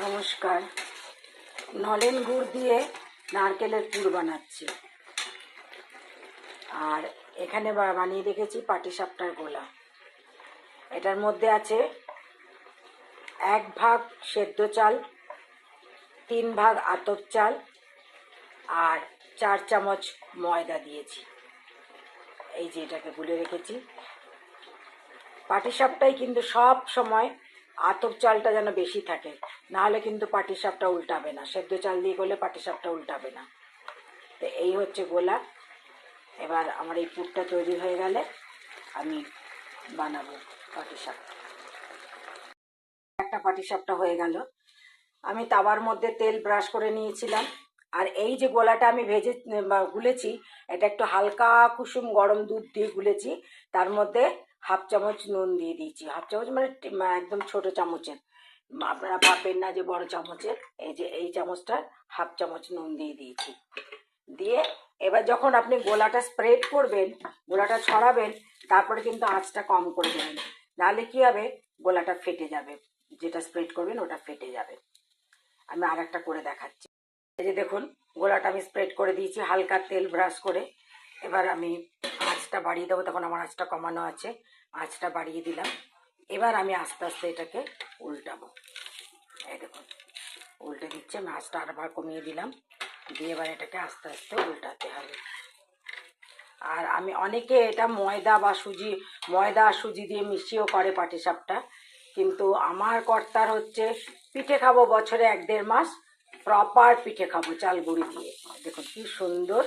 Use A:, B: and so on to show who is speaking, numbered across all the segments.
A: নমস্কার। নলেন গুড় দিয়ে নারকেলের পুর বানাচ্ছি। আর এখানে বানিয়ে রেখেছি পাটিসাপটার গোলা। এটার মধ্যে আছে 1 ভাগ সেদ্ধ চাল, 3 ভাগ আতপ চাল আর 4 চামচ ময়দা দিয়েছি। এই যে এটাকে গুলে রেখেছি। পাটিসাপটাই কিন্তু সব সময় আতপ চালটা যেন বেশি থাকে, নাহলে কিন্তু পাটিসাপটা উল্টাবে না। সেদ্ধ চাল দিয়ে করলে পাটিসাপটা উল্টাবে না। তো এই হচ্ছে গোলা। এবার আমার এই পুরটা তৈরি হয়ে গেলে আমি বানাবো পাটিসাপটা। একটা পাটিসাপটা হয়ে গেল। আমি তাওয়ার মধ্যে তেল ব্রাশ করে নিয়েছিলাম। আর এই যে গোলাটা আমি গুলেছি, এটা একটু হালকা কুসুম গরম দুধ দিয়ে গুলেছি। তার মধ্যে 1/2 চামচ নুন দিয়ে দিয়েছি। 1/2 চামচ মানে একদম ছোট চামচের, আপনারা ভাববেন না যে বড় চামচের। এই যে এই চামচটা 1/2 চামচ নুন দিয়ে দিয়েছি। দিয়ে এবার যখন আপনি গোলাটা স্প্রেড করবেন, গোলাটা ছড়াবেন, তারপরে কিন্তু আঁচটা কম করে দেবেন, নাহলে কি হবে, গোলাটা ফেটে যাবে। যেটা স্প্রেড করবেন ওটা ফেটে যাবে। আমি আর একটা করে দেখাচ্ছি। এই যে দেখুন, গোলাটা আমি স্প্রেড করে দিয়েছি হালকা তেল ব্রাশ করে। এবার আমি আঁচটা বাড়িয়ে দেবো, তখন আমার আঁচটা কমানো আছে। আঁচটা বাড়িয়ে দিলাম। এবার আমি আস্তে আস্তে এটাকে উল্টাবো। এই দেখুন, উল্টে দিচ্ছে। আমি আঁচটা আরবার কমিয়ে দিলাম, দিয়ে এবার এটাকে আস্তে আস্তে উল্টাতে হবে। আর আমি অনেকে এটা ময়দা আর সুজি দিয়ে মিশিয়েও করে পাটিসাপটা, কিন্তু আমার কর্তার হচ্ছে পিঠে খাবো বছরে 1-1.5 মাস, প্রপার পিঠে খাবো চাল গুঁড়ি দিয়ে। দেখুন কি সুন্দর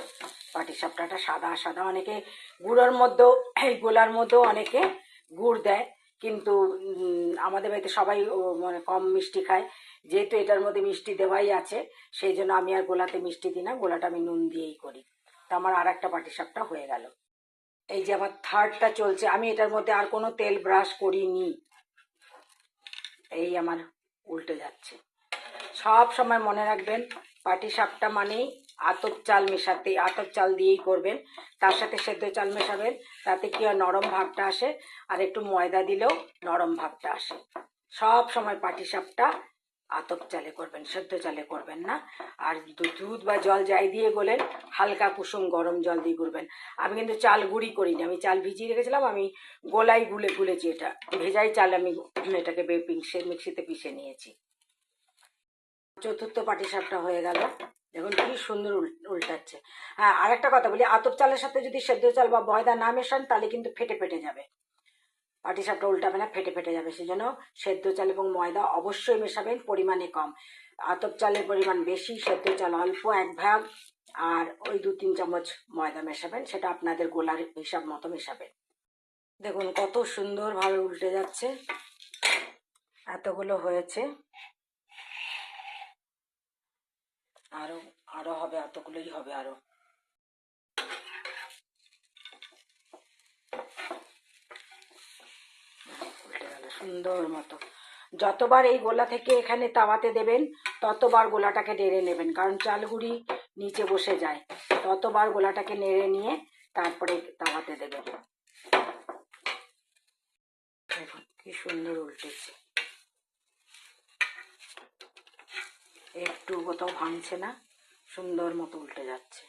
A: পাটিসাপটাটা, সাদা সাদা। অনেকে গুঁড়োর মধ্যেও, এই গোলার মধ্যেও অনেকে গুড় দেয়, কিন্তু আমাদের বাড়িতে সবাই মানে কম মিষ্টি খায়। যেহেতু এটার মধ্যে মিষ্টি দেওয়াই আছে, সেই জন্য আমি আর গোলাতে মিষ্টি দিই না, গোলাটা আমি নুন দিয়েই করি। তো আমার আর একটা পাটিসাপটা হয়ে গেল। এই যে আমার থার্ডটা চলছে। আমি এটার মধ্যে আর কোনো তেল ব্রাশ করিনি। এই আমার উল্টে যাচ্ছে। সব সময় মনে রাখবেন, পাটিসাপটা মানেই আতপ চাল দিয়েই করবেন। তার সাথে সেদ্ধ চাল মেশাবেন, তাতে কি হয়, নরম ভাবটা আসে। আর একটু ময়দা দিলেও নরম ভাবটা আসে। সব সময় পাটিসাপটা আতপ চালে করবেন, সেদ্ধ চালে করবেন না। আর দুধ বা জল যাই দিয়ে গোলেন, হালকা কুসুম গরম জল দিয়ে গুলবেন। আমি কিন্তু চাল গুঁড়ি করিনি, আমি চাল ভিজিয়ে রেখেছিলাম। আমি গোলাই গুলেছি। এটা ভেজাই চাল, আমি এটাকে মিক্সিতে পিষে নিয়েছি। চতুর্থ পাটিসাপটা হয়ে গেল। দেখুন কি সুন্দর উল্টাচ্ছে। হ্যাঁ, আরেকটা কথা বলি, আতপ চালের সাথে যদি সেদ্ধ চাল বা ময়দা না মেশান, তাহলে কিন্তু ফেটে ফেটে যাবে। পাটিসাপটা উল্টাবে না, ফেটে ফেটে যাবে। সেই জন্য সেদ্ধ চাল এবং ময়দা অবশ্যই মেশাবেন, পরিমাণে কম। আতপ চালের পরিমাণ বেশি, সেদ্ধ চাল অল্প 1 ভাগ, আর ওই 2-3 চামচ ময়দা মেশাবেন। সেটা আপনাদের গোলার হিসাব মতো মেশাবেন। দেখুন কত সুন্দরভাবে উল্টে যাচ্ছে। এতগুলো হয়েছে, আরো আরো হবে, এতগুলোই হবে আরো। উল্টে গেল সুন্দর মতো। যতবার এই গোলা থেকে এখানে তাওয়াতে দেবেন, ততবার গোলাটাকে নেড়ে নেবেন, কারণ চালগুড়ি নিচে বসে যায়। ততবার গোলাটাকে নেড়ে নিয়ে তারপরে তাওয়াতে দেবেন। দেখুন কি সুন্দর উল্টেছে, একটু কোথাও ভাঙছে না, সুন্দর মতো উল্টে যাচ্ছে।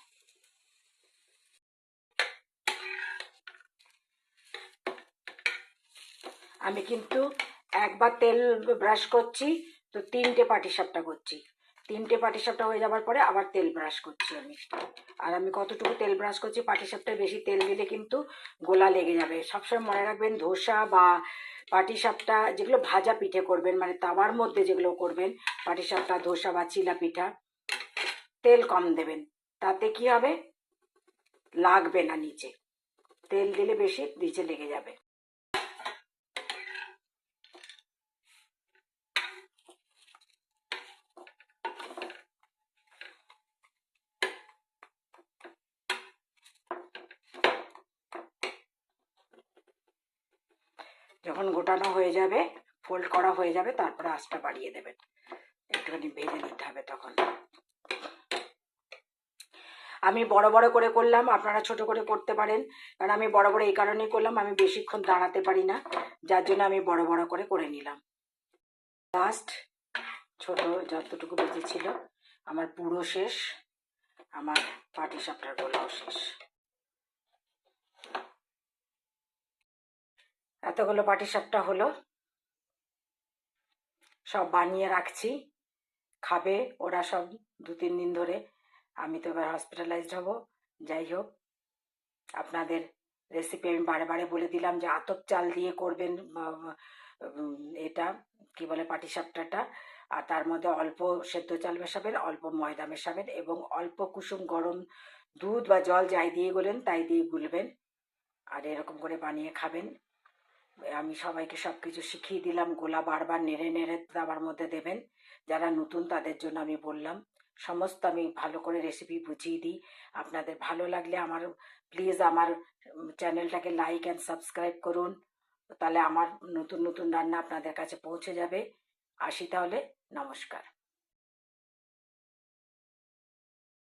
A: আমি কিন্তু একবার তেল ব্রাশ করছি, তো 3টে পাটিসাপটা করছি। 3টে পাটিসাপটা হয়ে যাবার পরে আবার তেল ব্রাশ করছি আমি। আর আমি কতটুকু তেল ব্রাশ করছি, পাটিসাপটায় বেশি তেল দিলে কিন্তু গোলা লেগে যাবে। সবসময় মনে রাখবেন, ধোসা বা পাটিসাপটা যেগুলো ভাজা পিঠে করবেন, মানে তাওয়ার মধ্যে যেগুলো করবেন, পাটিসাপটা, ধোসা বা চিলা পিঠা, তেল কম দেবেন। তাতে কি হবে, লাগবে না নিচে। তেল দিলে বেশি নিচে লেগে যাবে। যখন গোটানো হয়ে যাবে, ফোল্ড করা হয়ে যাবে, তারপরে আঁচটা বাড়িয়ে দেবেন। একটুখানি ভেজে নিতে হবে তখন। আমি বড় বড় করে করলাম, আপনারা ছোট করে করতে পারেন। কারণ আমি বড় বড় এই কারণেই করলাম, আমি বেশিক্ষণ দাঁড়াতে পারি না, যার জন্য আমি বড় বড় করে নিলাম। লাস্ট ছোট যতটুকু বেঁচেছিল আমার পুরো শেষ, আমার পাটিসাপটার গোলাও শেষ। এতগুলো পাটিসাপটা হলো, সব বানিয়ে রাখছি, খাবে ওরা সব 2-3 দিন ধরে। আমি তো এবার হসপিটালাইজড হব। যাই হোক, আপনাদের রেসিপি আমি বারে বারে বলে দিলাম যে আতপ চাল দিয়ে করবেন এটা কি বলে পাটিসাপটাটা, আর তার মধ্যে অল্প সেদ্ধ চাল মেশাবেন, অল্প ময়দা মেশাবেন এবং অল্প কুসুম গরম দুধ বা জল যাই দিয়ে গলেন তাই দিয়ে গুলবেন, আর এরকম করে বানিয়ে খাবেন। আমি সবাইকে সব কিছু শিখিয়ে দিলাম, গোলা বারবার নেড়ে নেড়ে তাওয়ার মধ্যে দেবেন। যারা নতুন তাদের জন্য আমি বললাম, সমস্ত আমি ভালো করে রেসিপি বুঝিয়ে দিই। আপনাদের ভালো লাগলে আমার প্লিজ আমার চ্যানেলটাকে লাইক অ্যান্ড সাবস্ক্রাইব করুন, তাহলে আমার নতুন নতুন রান্না আপনাদের কাছে পৌঁছে যাবে। আসি তাহলে, নমস্কার।